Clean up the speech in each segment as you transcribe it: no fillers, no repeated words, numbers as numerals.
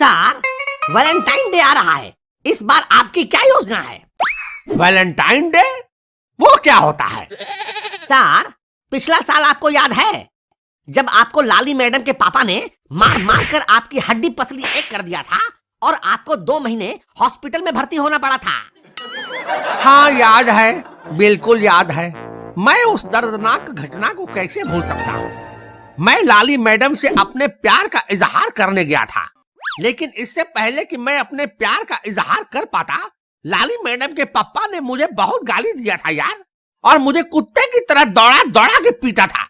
Sir, Valentine day आ रहा है, इस बार आपकी क्या योजना है? Valentine day? वो क्या होता है? सर, पिछला साल आपको याद है जब आपको लाली मैडम के पापा ने मार मार कर आपकी हड्डी पसली एक कर दिया था और आपको 2 महीने हॉस्पिटल में भर्ती होना पड़ा था। हाँ याद है, बिल्कुल याद है। मैं उस दर्दनाक घटना को कैसे भूल सकता हूँ। मैं लाली मैडम से अपने प्यार का इजहार करने गया था, लेकिन इससे पहले कि मैं अपने प्यार का इजहार कर पाता, लाली मैडम के पापा ने मुझे बहुत गाली दिया था यार, और मुझे कुत्ते की तरह दौड़ा दौड़ा के पीटा था।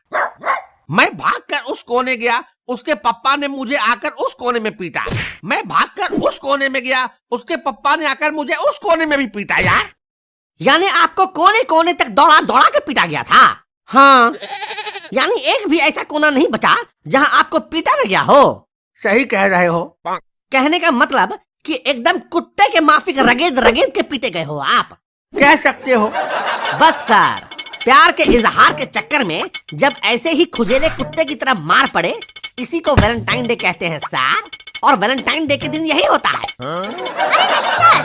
मैं भागकर उस कोने गया, उसके पापा ने मुझे आकर उस कोने में पीटा। मैं भागकर उस कोने में गया, उसके पापा ने आकर मुझे उस कोने में भी पीटा यार। यानी आपको कोने कोने तक दौड़ा दौड़ा के पीटा गया था? हाँ। यानी एक भी ऐसा कोना नहीं बचा जहां आपको पीटा न गया हो? सही कह रहे हो। कहने का मतलब कि एकदम कुत्ते के माफिक रगेद रगेद के पीटे गए हो आप? कह सकते हो। बस सर, प्यार के इजहार के चक्कर में जब ऐसे ही खुजेले कुत्ते की तरह मार पड़े, इसी को वैलेंटाइन डे कहते हैं सर। और वैलेंटाइन डे के दिन यही होता है। अरे नहीं सर,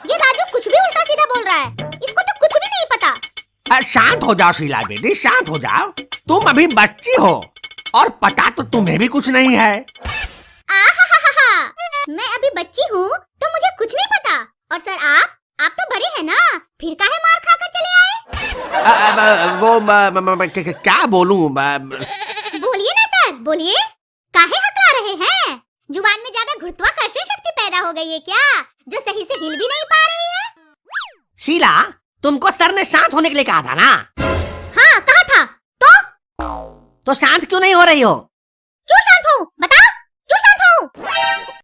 ये राजू कुछ भी उल्टा सीधा बोल रहा है, इसको तो कुछ भी नहीं पता। शांत हो जाओ शीला बेटी, शांत हो जाओ। तुम अभी बच्ची हो और पता तो तुम्हें भी कुछ नहीं है। आहाहाहा, मैं अभी बच्ची हूँ तो मुझे कुछ नहीं पता। और सर आप तो बड़े हैं ना, फिर काहे मार खाकर चले आए? वो क्या बोलूं? बोलिए ना सर, बोलिए। काहे हकला रहे हैं? जुबान में ज्यादा गुरुत्वाकर्षण शक्ति पैदा हो गई है क्या, जो सही से हिल भी नहीं पा रही है? शीला, तुमको सर ने शांत होने के लिए कहा था ना? हाँ कहा था। तो शांत क्यों नहीं हो रही हो? क्यों शांत हूँ बताओ, क्यों शांत हूँ?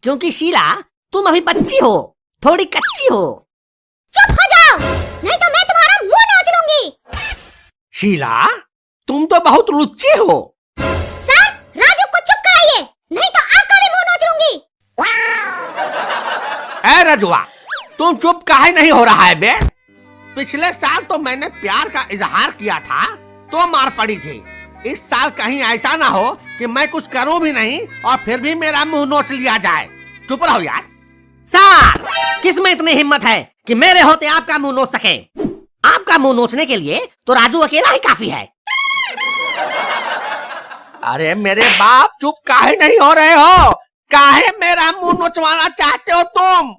क्योंकि शीला, तुम अभी बच्ची हो, थोड़ी कच्ची हो। चुप हो जाओ, नहीं तो मैं तुम्हारा मुंह नोच लूंगी। शीला, तुम तो बहुत लुच्ची हो। सर, राजू को चुप कराइए, नहीं तो आपका भी मुंह नोच लूंगी। ए रजुआ, तुम चुप काहे नहीं हो रहा है बे? पिछले साल तो मैंने प्यार का इजहार किया था तो मार पड़ी थी। इस साल कहीं ऐसा ना हो कि मैं कुछ करूं भी नहीं और फिर भी मेरा मुंह नोच लिया जाए। चुप रहो यार। सर, किसमें इतनी हिम्मत है कि मेरे होते आपका मुंह नोच सके? आपका मुंह नोचने के लिए तो राजू अकेला ही काफी है। अरे मेरे बाप, चुप काहे नहीं हो रहे हो? काहे मेरा मुंह नोचवाना चाहते हो तुम?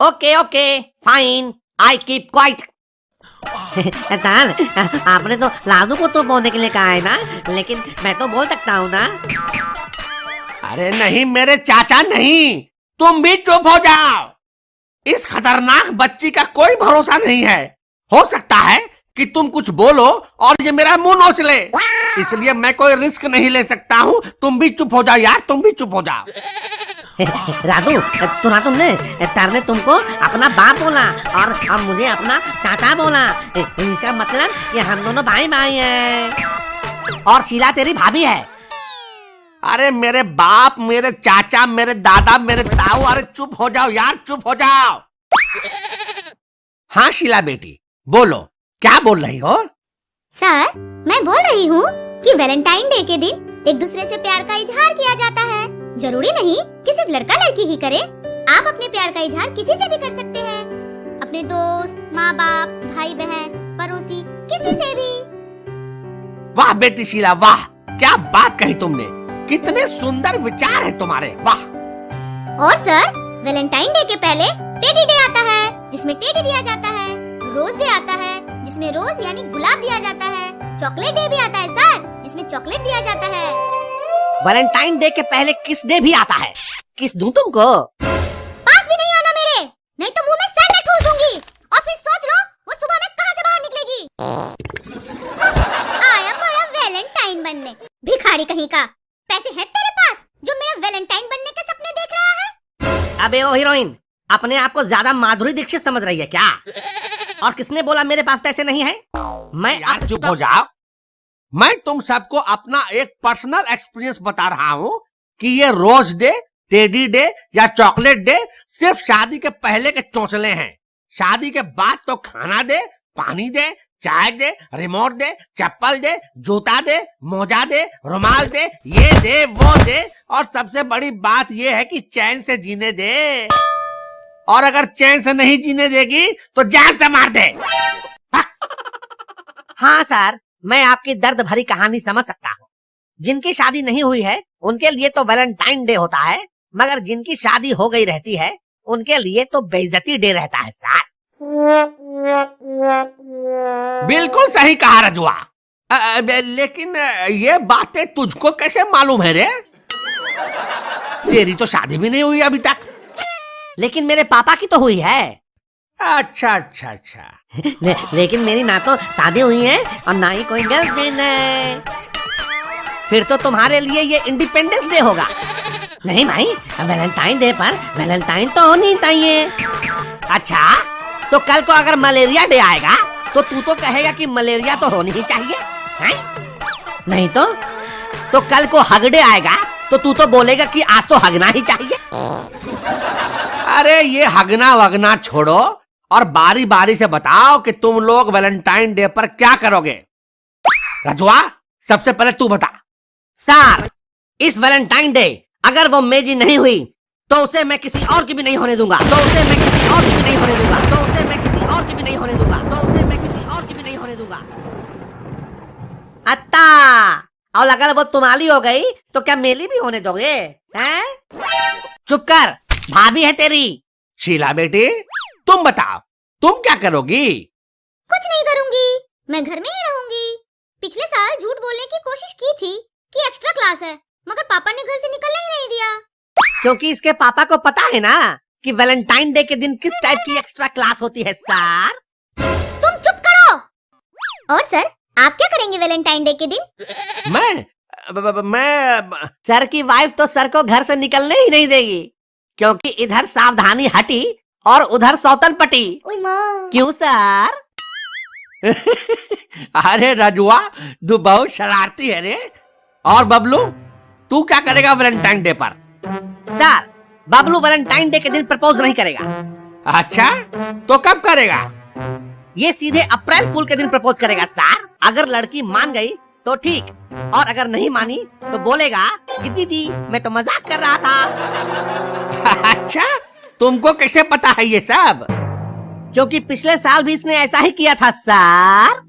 Okay okay fine, I keep quiet. आपने तो लादू को तो बोलने के लिए कहा है ना, लेकिन मैं तो बोल सकता हूँ ना। अरे नहीं मेरे चाचा, नहीं, तुम भी चुप हो जाओ। इस खतरनाक बच्ची का कोई भरोसा नहीं है। हो सकता है कि तुम कुछ बोलो और ये मेरा मुंह नोच ले, इसलिए मैं कोई रिस्क नहीं ले सकता हूँ। तुम भी चुप हो जाओ यार, तुम भी चुप हो जाओ। राजू, तर ने तुमको अपना बाप बोला और मुझे अपना चाचा बोला। इसका मतलब कि हम दोनों भाई भाई हैं और शीला तेरी भाभी है। अरे मेरे बाप, मेरे चाचा, मेरे दादा, मेरे ताऊ, अरे चुप हो जाओ यार, चुप हो जाओ। हाँ शीला बेटी, बोलो, क्या बोल रही हो? सर, मैं बोल रही हूँ कि वैलेंटाइन डे के दिन एक दूसरे से प्यार का इजहार किया जाता है। जरूरी नहीं कि सिर्फ लड़का लड़की ही करे, आप अपने प्यार का इजहार किसी से भी कर सकते हैं, अपने दोस्त, माँ बाप, भाई बहन, पड़ोसी, किसी से भी। वाह बेटी शीला, वाह, क्या बात कही तुमने। कितने सुंदर विचार है तुम्हारे, वाह। और सर, वैलेंटाइन डे के पहले टेडी डे आता है, जिसमें टेडी दिया जाता है। रोज डे आता है, जिसमें रोज यानी गुलाब दिया जाता है। चॉकलेट डे भी आता है सर, जिसमें चॉकलेट दिया जाता है। वैलेंटाइन डे के पहले किस डे भी आता है? किस दूं तुमको? पास भी नहीं आना मेरे, नहीं तो मुंह में सैंडल ठूस दूंगी और फिर सोच लो वो सुबह में कहां से बाहर निकलेगी। आया बड़ा वैलेंटाइन बनने, भिखारी कहीं का। पैसे हैं तेरे पास जो मेरा वैलेंटाइन बनने के सपने देख रहा है? अबे ओ हीरोइन, अपने आप को ज्यादा माधुरी दीक्षित समझ रही है क्या? और किसने बोला मेरे पास पैसे नहीं है? मैं यार चुप हो जाओ। मैं तुम सबको अपना एक पर्सनल एक्सपीरियंस बता रहा हूँ कि ये रोज डे, टेडी डे या चॉकलेट डे सिर्फ शादी के पहले के चौंचले हैं। शादी के बाद तो खाना दे, पानी दे, चाय दे, रिमोट दे, चप्पल दे, जूता दे, मोजा दे, रुमाल दे, ये दे वो दे, और सबसे बड़ी बात ये है कि चैन से जीने दे। और अगर चैन से नहीं जीने देगी तो जान से मार दे। हाँ सर, मैं आपकी दर्द भरी कहानी समझ सकता हूँ। जिनकी शादी नहीं हुई है उनके लिए तो वैलेंटाइन डे होता है, मगर जिनकी शादी हो गई रहती है उनके लिए तो बेइज्जती डे रहता है सर। बिल्कुल सही कहा रजुआ। लेकिन ये बातें तुझको कैसे मालूम है रे? तेरी तो शादी भी नहीं हुई अभी तक। लेकिन मेरे पापा की तो हुई है। अच्छा अच्छा अच्छा। लेकिन मेरी ना तो शादी हुई है और ना ही कोई गर्लफ्रेंड है। फिर तो तुम्हारे लिए ये इंडिपेंडेंस डे होगा। नहीं भाई, वैलेंटाइन डे पर वैलेंटाइन तो होनी चाहिए। अच्छा, तो कल को अगर मलेरिया डे आएगा तो तू तो कहेगा कि मलेरिया तो होनी ही चाहिए, हैं? नहीं तो कल को हग डे आएगा तो तू तो बोलेगा कि आज तो हगना ही चाहिए। अरे ये हगना वगना छोड़ो और बारी बारी से बताओ कि तुम लोग वैलेंटाइन डे पर क्या करोगे। रजुआ, सबसे पहले तू बता। सर, इस वैलेंटाइन डे अगर वो मेरी नहीं हुई तो उसे मैं किसी और की भी नहीं होने दूंगा। अत्ता, और अगर वो तुम्हारी हो गई तो क्या मेरी भी होने दोगे? हैं? चुप कर, भाभी है तेरी। शीला बेटी, तुम बताओ, तुम क्या करोगी? कुछ नहीं करूंगी, मैं घर में ही रहूंगी। पिछले साल झूठ बोलने की कोशिश की थी कि एक्स्ट्रा क्लास है, मगर पापा ने घर से निकलने ही नहीं दिया। क्योंकि इसके पापा को पता है ना कि वैलेंटाइन डे के दिन किस टाइप की एक्स्ट्रा क्लास होती है सर। तुम चुप करो। और सर, आप क्या करेंगे वैलेंटाइन डे के दिन? मैं सर की वाइफ तो सर को घर से निकलने ही नहीं देगी, क्योंकि इधर सावधानी हटी और उधर सौतन पटी। क्यों सर? अरे रजुआ, तू बहुत शरारती है रे। और बबलू, तू क्या करेगा वैलेंटाइन डे पर? सर, बबलू वैलेंटाइन डे के दिन प्रपोज नहीं करेगा। अच्छा, तो कब करेगा? ये सीधे अप्रैल फूल के दिन प्रपोज करेगा सर। अगर लड़की मान गई तो ठीक, और अगर नहीं मानी तो बोलेगा कि दीदी मैं तो मजाक कर रहा था। अच्छा, तुमको कैसे पता है ये सब? क्योंकि पिछले साल भी इसने ऐसा ही किया था सर।